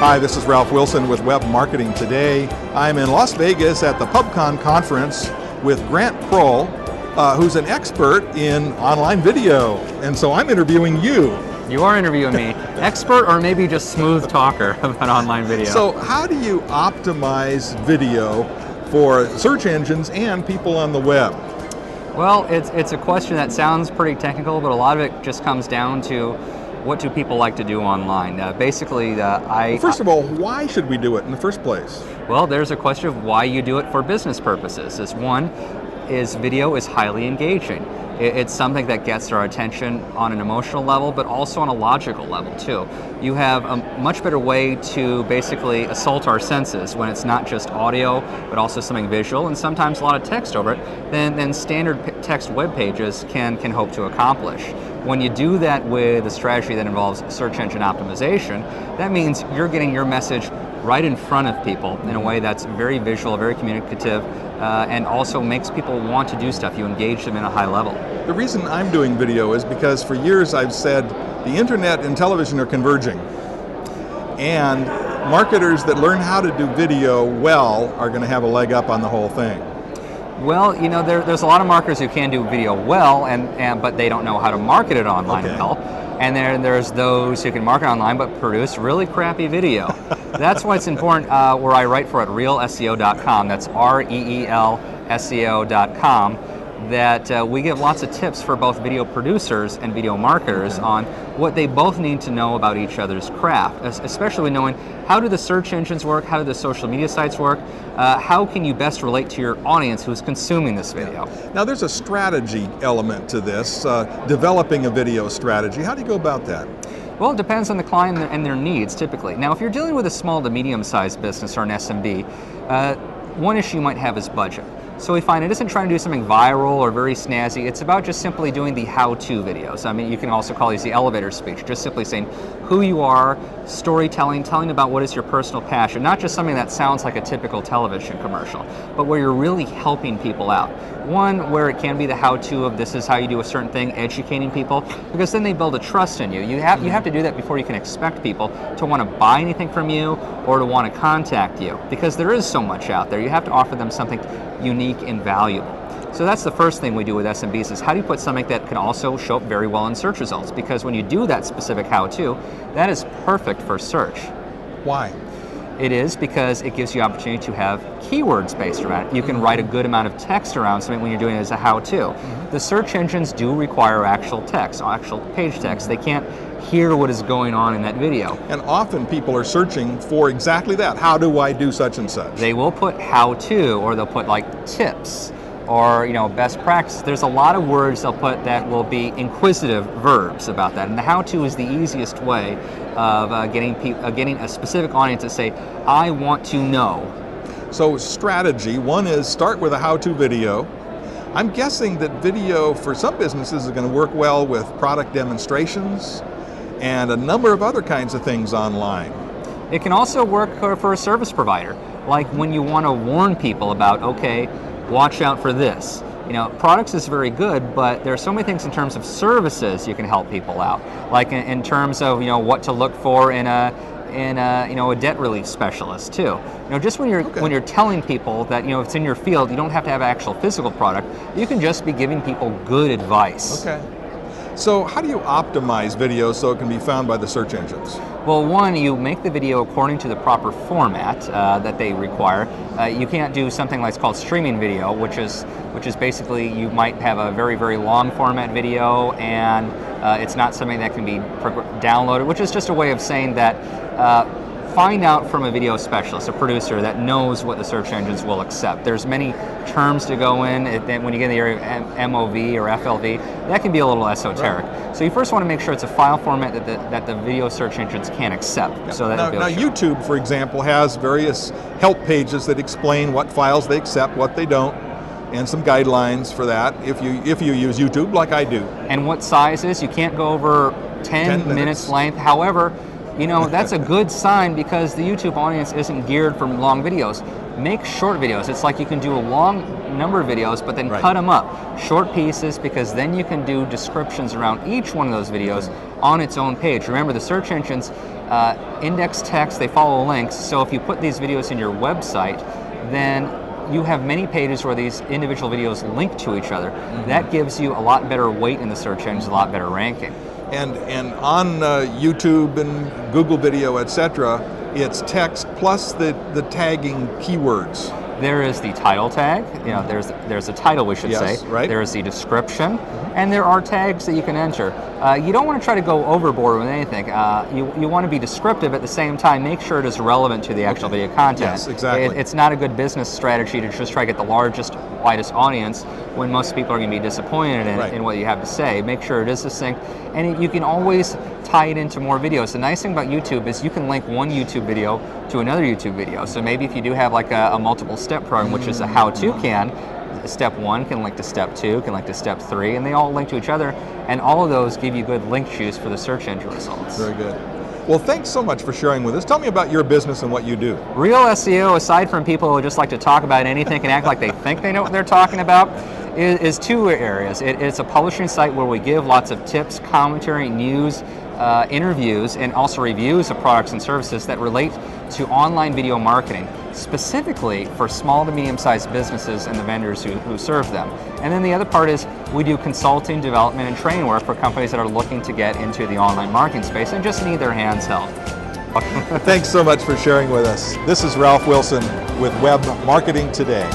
Hi, this is Ralph Wilson with Web Marketing Today. I'm in Las Vegas at the PubCon conference with Grant Crowell, who's an expert in online video. And so I'm interviewing you. You are interviewing me. Expert or maybe just smooth talker about online video. So how do you optimize video for search engines and people on the web? Well, it's a question that sounds pretty technical, but a lot of it just comes down to what do people like to do online. First of all, why should we do it in the first place? Well, there's a question of why you do it for business purposes. Video is highly engaging. It's something that gets our attention on an emotional level, but also on a logical level too. You have a much better way to basically assault our senses when it's not just audio, but also something visual, and sometimes a lot of text over it, than standard text web pages can hope to accomplish. When you do that with a strategy that involves search engine optimization, that means you're getting your message right in front of people in a way that's very visual, very communicative, and also makes people want to do stuff. You engage them in a high level. The reason I'm doing video is because for years I've said the internet and television are converging. And marketers that learn how to do video well are going to have a leg up on the whole thing. Well, you know, there's a lot of marketers who can do video well, but they don't know how to market it online well. And there's those who can market online but produce really crappy video. That's why it's important where I write for at reelseo.com. That's REELSEO.com. That we give lots of tips for both video producers and video marketers on what they both need to know about each other's craft, especially knowing how do the search engines work, how do the social media sites work, how can you best relate to your audience who's consuming this video. Now there's a strategy element to this, developing a video strategy. How do you go about that? Well, it depends on the client and their needs typically. Now if you're dealing with a small to medium-sized business or an SMB, one issue you might have is budget. So we find it isn't trying to do something viral or very snazzy, it's about just simply doing the how-to videos. I mean, you can also call these the elevator speech, just simply saying who you are, storytelling, telling about what is your personal passion, not just something that sounds like a typical television commercial, but where you're really helping people out. One, where it can be the how-to of this is how you do a certain thing, educating people, because then they build a trust in you. You have to do that before you can expect people to want to buy anything from you or to want to contact you, because there is so much out there. You have to offer them something unique and valuable. So that's the first thing we do with SMBs is how do you put something that can also show up very well in search results, because when you do that specific how-to, that is perfect for search. Why? It is because it gives you opportunity to have keywords based around it. You can write a good amount of text around something when you're doing it as a how-to. The search engines do require actual text, actual page text. They can't hear what is going on in that video. And often people are searching for exactly that. How do I do such and such? They will put how-to, or they'll put like tips, or best practice. There's a lot of words they'll put that will be inquisitive verbs about that. And the how-to is the easiest way of getting a specific audience to say, I want to know. So strategy, one is start with a how-to video. I'm guessing that video for some businesses is going to work well with product demonstrations and a number of other kinds of things online. It can also work for a service provider, like when you want to warn people about, okay, watch out for this. Products is very good, but there are so many things in terms of services you can help people out, like in terms of what to look for in a debt relief specialist too. Just when you're telling people that it's in your field, you don't have to have an actual physical product. You can just be giving people good advice. Okay. So how do you optimize video so it can be found by the search engines? Well, one, you make the video according to the proper format that they require. You can't do something like called streaming video, which is basically you might have a very, very long format video and it's not something that can be downloaded, which is just a way of saying that find out from a video specialist, a producer that knows what the search engines will accept. There's many terms to go in. When you get in the area of MOV or FLV, that can be a little esoteric. Right. So you first want to make sure it's a file format that the video search engines can accept. Yeah. So that now YouTube, for example, has various help pages that explain what files they accept, what they don't, and some guidelines for that if you use YouTube like I do. And what sizes? You can't go over 10 minutes length. However, You know, that's a good sign because the YouTube audience isn't geared for long videos. Make short videos. It's like you can do a long number of videos, but then cut them up. Short pieces, because then you can do descriptions around each one of those videos on its own page. Remember, the search engines index text, they follow links, so if you put these videos in your website, then you have many pages where these individual videos link to each other. That gives you a lot better weight in the search engines, a lot better ranking. And on YouTube and Google Video, etc., it's text plus the tagging keywords. There is the title tag, you know, there's a title, we should say. Right. There is the description, and there are tags that you can enter. You don't want to try to go overboard with anything. You want to be descriptive at the same time. Make sure it is relevant to the actual video content. Yes, exactly. It's not a good business strategy to just try to get the largest, widest audience when most people are going to be disappointed in what you have to say. Make sure it is succinct, and you can always tie it into more videos. The nice thing about YouTube is you can link one YouTube video to another YouTube video. So maybe if you do have like a multiple step program, which is a how-to step 1 can link to step 2, can link to step 3, and they all link to each other, and all of those give you good link juice for the search engine results. Very good. Well, thanks so much for sharing with us. Tell me about your business and what you do. Real SEO, aside from people who just like to talk about anything and act like they think they know what they're talking about, is two areas. It's a publishing site where we give lots of tips, commentary, news, interviews, and also reviews of products and services that relate to online video marketing, specifically for small to medium-sized businesses and the vendors who serve them. And then the other part is we do consulting, development, and training work for companies that are looking to get into the online marketing space and just need their hands held. Thanks so much for sharing with us. This is Ralph Wilson with Web Marketing Today.